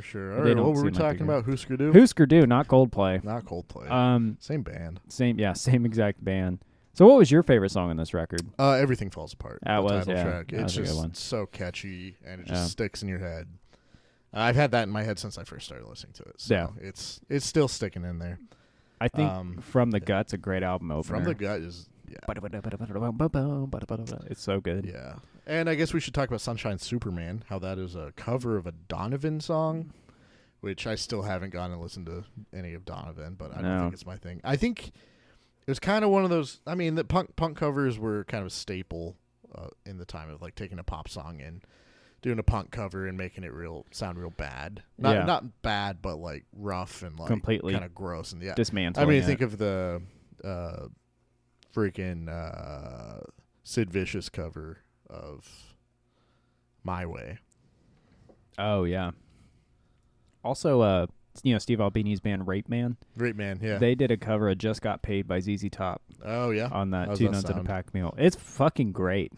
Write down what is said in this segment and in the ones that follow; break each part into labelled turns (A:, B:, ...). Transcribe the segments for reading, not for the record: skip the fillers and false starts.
A: For sure. All right, what were we talking about? Husker Du?
B: Husker Du, not Coldplay.
A: Not Coldplay. Same band.
B: Same exact band. So what was your favorite song on this record?
A: Everything Falls Apart.
B: That was,
A: title
B: yeah.
A: track.
B: That
A: It's
B: was a good
A: just
B: one.
A: so catchy, and it just sticks in your head. I've had that in my head since I first started listening to it. So it's still sticking in there.
B: I think From the Gut's a great album opener.
A: From the Gut is,
B: it's so good.
A: Yeah. And I guess we should talk about Sunshine Superman, how that is a cover of a Donovan song, which I still haven't gone and listened to any of Donovan, but I don't think it's my thing. I think it was kind of one of those, I mean, the punk covers were kind of a staple in the time of like taking a pop song and doing a punk cover and making it sound real bad. Not bad, but like rough and like
B: completely
A: kind of gross and
B: dismantling.
A: I mean, think of the freaking Sid Vicious cover of My Way.
B: Oh yeah. Also, Steve Albini's band Rape Man.
A: Rape Man, yeah.
B: They did a cover of Just Got Paid by ZZ Top.
A: Oh yeah.
B: On that Two Nuns and a Pack Mule. It's fucking great.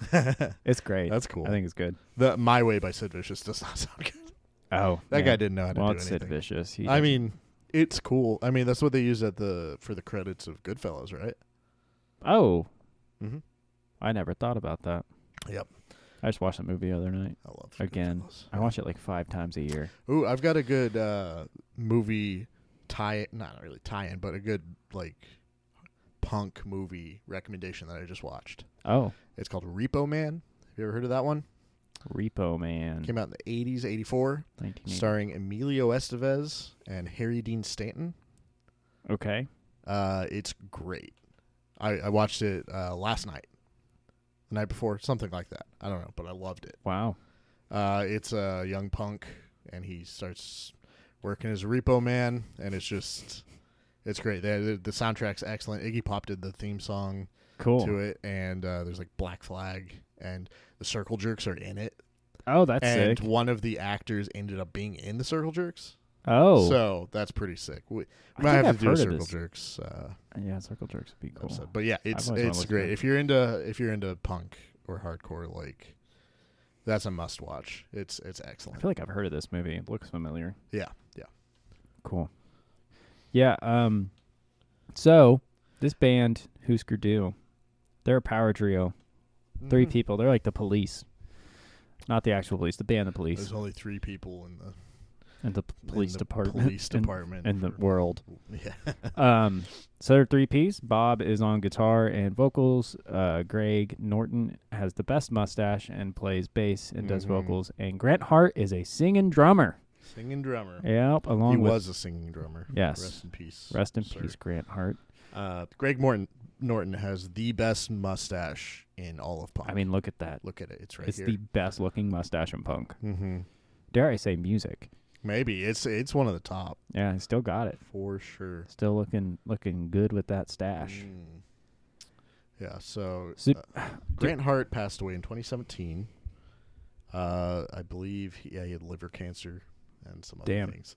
B: It's great.
A: That's cool.
B: I think it's good.
A: The My Way by Sid Vicious does not sound good.
B: Oh,
A: that guy didn't know how to do anything.
B: Sid Vicious.
A: I mean, it's cool. I mean, that's what they use for the credits of Goodfellas, right?
B: Oh.
A: Mm-hmm.
B: I never thought about that.
A: Yep.
B: I just watched that movie the other night.
A: I love
B: again.
A: Goodfellas.
B: I watch it like 5 times a year.
A: Ooh, I've got a good movie not really tie-in, but a good like punk movie recommendation that I just watched.
B: Oh.
A: It's called Repo Man. Have you ever heard of that one?
B: Repo Man.
A: Came out in the 80s, 84. Starring Emilio Estevez and Harry Dean Stanton.
B: Okay.
A: It's great. I watched it last night. The night before, something like that. I don't know, but I loved it.
B: Wow.
A: It's a young punk, and he starts working as a repo man, and it's great. The soundtrack's excellent. Iggy Pop did the theme song to it, and there's like Black Flag, and the Circle Jerks are in it.
B: Oh, that's sick.
A: And one of the actors ended up being in the Circle Jerks.
B: Oh.
A: So that's pretty sick. We might have to do Circle Jerks.
B: Yeah, Circle Jerks would be cool.
A: Episode. But yeah, it's great. If you're into punk or hardcore, like that's a must watch. It's excellent.
B: I feel like I've heard of this movie. It looks familiar.
A: Yeah.
B: Cool. Yeah, so this band, Husker Du, they're a power trio. 3 people. They're like the Police. Not the actual police, the band The Police.
A: There's only 3 people in
B: the police department. In the world.
A: Yeah.
B: So they're 3-piece. Bob is on guitar and vocals. Greg Norton has the best mustache and plays bass and does vocals. And Grant Hart is a singing drummer. Yep.
A: He was a singing drummer.
B: Yes.
A: Rest in peace.
B: Rest in peace, Grant Hart.
A: Greg Norton has the best mustache in all of punk.
B: I mean, look at that.
A: Look at it. It's here.
B: It's the best looking mustache in punk.
A: Mm-hmm.
B: Dare I say music?
A: Maybe. It's one of the top.
B: Yeah, he still got it.
A: For sure.
B: Still looking good with that stash.
A: Yeah, so Grant Hart passed away in 2017. I believe he had liver cancer and some other things.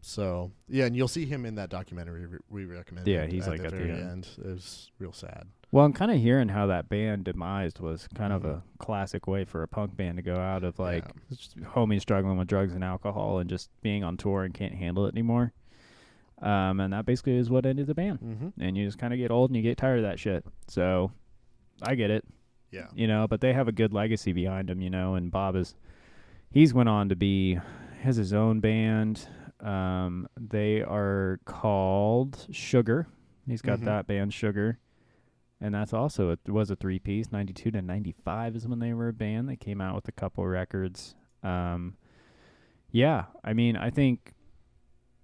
A: So, yeah, and you'll see him in that documentary we recommended.
B: Yeah, he's
A: at the very end. It was real sad.
B: Well, I'm kind of hearing how that band demised was kind of a classic way for a punk band to go out of, like, homies struggling with drugs and alcohol and just being on tour and can't handle it anymore. And that basically is what ended the band.
A: Mm-hmm.
B: And you just kind of get old and you get tired of that shit. So, I get it.
A: Yeah.
B: But they have a good legacy behind them, and Bob he's went on to has his own band. They are called Sugar. He's got that band, Sugar. And that's also, it was a 3-piece. 92 to 95 is when they were a band. They came out with a couple records. Yeah, I mean, I think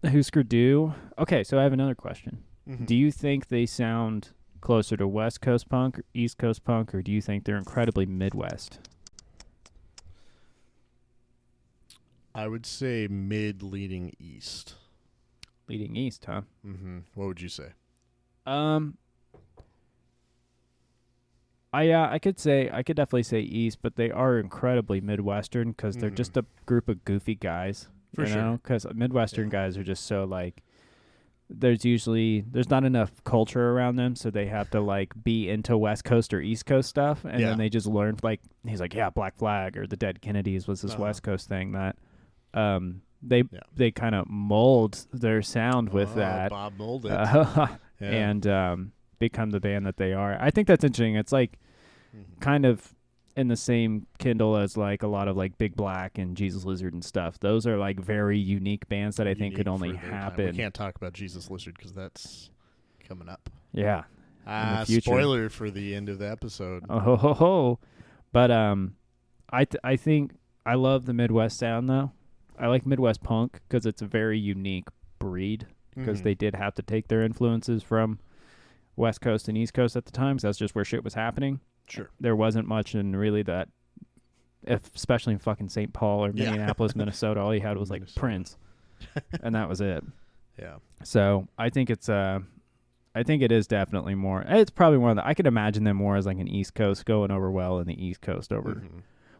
B: Husker Du. Okay, so I have another question. Mm-hmm. Do you think they sound closer to West Coast punk, or East Coast punk, or do you think they're incredibly Midwest?
A: I would say mid-leading east.
B: Leading east, huh?
A: Mm-hmm. What would you say?
B: I could definitely say east, but they are incredibly Midwestern because they're just a group of goofy guys.
A: For sure.
B: Because Midwestern guys are just so like, there's not enough culture around them, so they have to like be into West Coast or East Coast stuff, and then they just learn, like, he's like, Black Flag or the Dead Kennedys was this West Coast thing that they kind of mold their sound with that.
A: Bob molded.
B: And become the band that they are. I think that's interesting. It's like kind of in the same kindle as like a lot of like Big Black and Jesus Lizard and stuff. Those are like very unique bands that I think could only happen.
A: We can't talk about Jesus Lizard because that's coming up.
B: Yeah.
A: Spoiler for the end of the episode.
B: But I think I love the Midwest sound though. I like Midwest punk because it's a very unique breed because they did have to take their influences from West Coast and East Coast at the time. So that's just where shit was happening.
A: Sure.
B: There wasn't much in really that, especially in fucking St. Paul or Minneapolis, Minnesota. All you had was like Prince, and that was it.
A: Yeah.
B: So I think it is definitely more. It's probably one of the. I could imagine them more as like an East Coast going over well and the East Coast over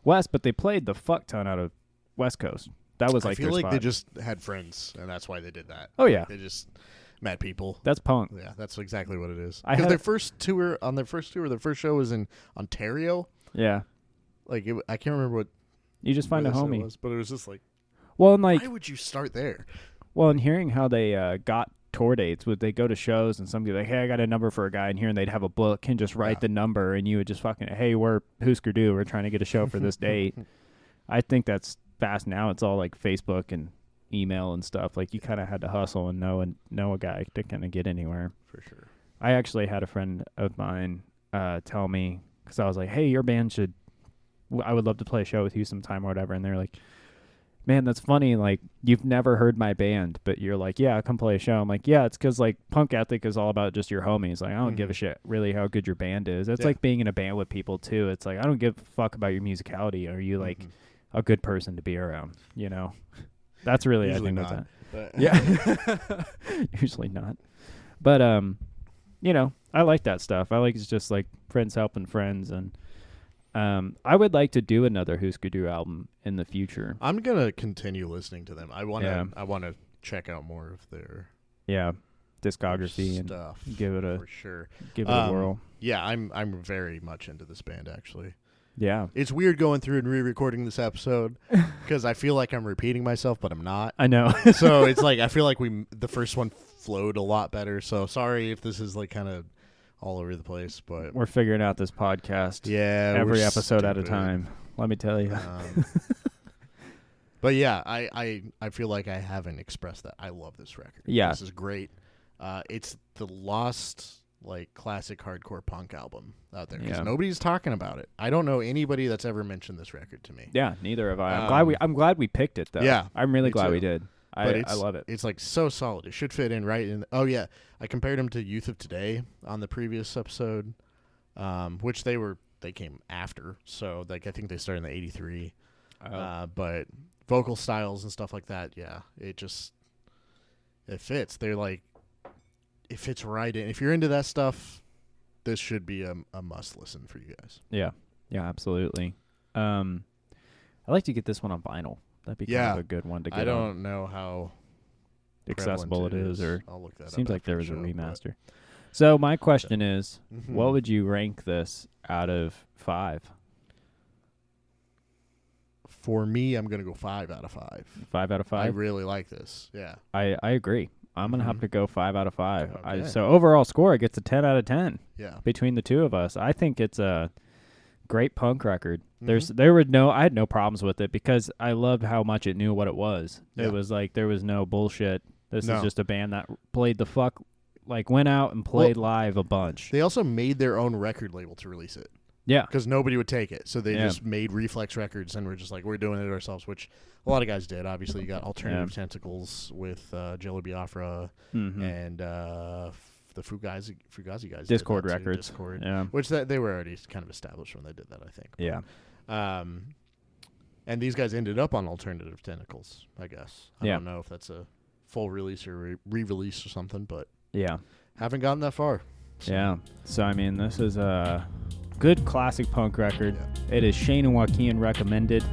B: West, but they played the fuck ton out of West Coast. That was like
A: I feel
B: their
A: like
B: spot.
A: they just had friends, and that's why they did that.
B: Oh yeah,
A: they just met people.
B: That's punk.
A: Yeah, that's exactly what it is. Because their first show was in Ontario.
B: Yeah,
A: like I can't remember what.
B: You just find a homie,
A: was, but it was just like.
B: Well, and like,
A: why would you start there?
B: Well, and hearing how they got tour dates, would they go to shows and somebody like, hey, I got a number for a guy in here, and they'd have a book and just write the number, and you would just fucking, hey, we're Husker Du, we're trying to get a show for this date. I think that's fast now. It's all like Facebook and email and stuff. Like you kind of had to hustle and know a guy to kind of get anywhere.
A: For sure.
B: I actually had a friend of mine tell me, because I was like, hey, your band I would love to play a show with you sometime or whatever, and they're like, man, that's funny. Like, you've never heard my band, but you're like, yeah, I'll come play a show. I'm like, yeah, it's because, like, punk ethic is all about just your homies. Like, I don't give a shit, really, how good your band is. It's like being in a band with people, too. It's like, I don't give a fuck about your musicality. Are you, like, a good person to be around, you know? That's really,
A: usually
B: I think,
A: not,
B: that's that. Yeah. Usually not. But, you know, I like that stuff. I like it's just, like, friends helping friends, and I would like to do another Husker Du album in the future.
A: I'm gonna continue listening to them. I want to check out more of their
B: discography
A: stuff
B: and give it a
A: for sure.
B: Give it a whirl.
A: Yeah, I'm very much into this band actually.
B: Yeah,
A: it's weird going through and re-recording this episode because I feel like I'm repeating myself, but I'm not.
B: I know.
A: So it's like I feel like the first one flowed a lot better. So sorry if this is like kind of all over the place, but
B: we're figuring out this podcast.
A: Yeah,
B: every episode at a time. Let me tell you.
A: But yeah, I feel like I haven't expressed that. I love this record.
B: Yeah,
A: this is great. It's the lost like classic hardcore punk album out there because nobody's talking about it. I don't know anybody that's ever mentioned this record to me.
B: Yeah, neither have I. I'm glad we picked it though.
A: Yeah,
B: I'm really glad we did. I love it.
A: It's like so solid. It should fit in right in. Oh yeah, I compared them to Youth of Today on the previous episode, which they came after. So like I think they started in the '83. But vocal styles and stuff like that, yeah, it fits. They're like, it fits right in. If you're into that stuff, this should be a must listen for you guys.
B: Yeah, absolutely. I'd like to get this one on vinyl. That'd be kind of a good one to get.
A: I don't know how
B: accessible it is, or
A: I'll look that up.
B: Seems like there was a remaster. So my question is, what would you rank this out of 5?
A: For me, I'm gonna go 5 out of 5.
B: 5 out of 5.
A: I really like this. Yeah,
B: I agree. I'm gonna have to go 5 out of 5.
A: Okay.
B: So overall score, it gets a 10 out of 10.
A: Yeah,
B: between the two of us, I think it's a great punk record. I had no problems with it because I loved how much it knew what it was. Yeah. It was like there was no bullshit. This is just a band that played the fuck, like went out and played live a bunch.
A: They also made their own record label to release it.
B: Yeah,
A: because nobody would take it, so they just made Reflex Records, and we're just like, we're doing it ourselves, which a lot of guys did. Obviously, you got Alternative Tentacles with Jello Biafra and the Fugazi guys.
B: Discord Records.
A: Discord,
B: yeah.
A: Which they were already kind of established when they did that, I think.
B: Yeah.
A: And these guys ended up on Alternative Tentacles, I guess. I don't know if that's a full release or re-release or something, but haven't gotten that far. So.
B: Yeah. So, I mean, this is a good classic punk record. Yeah. It is Chayne and Wakinyan recommended.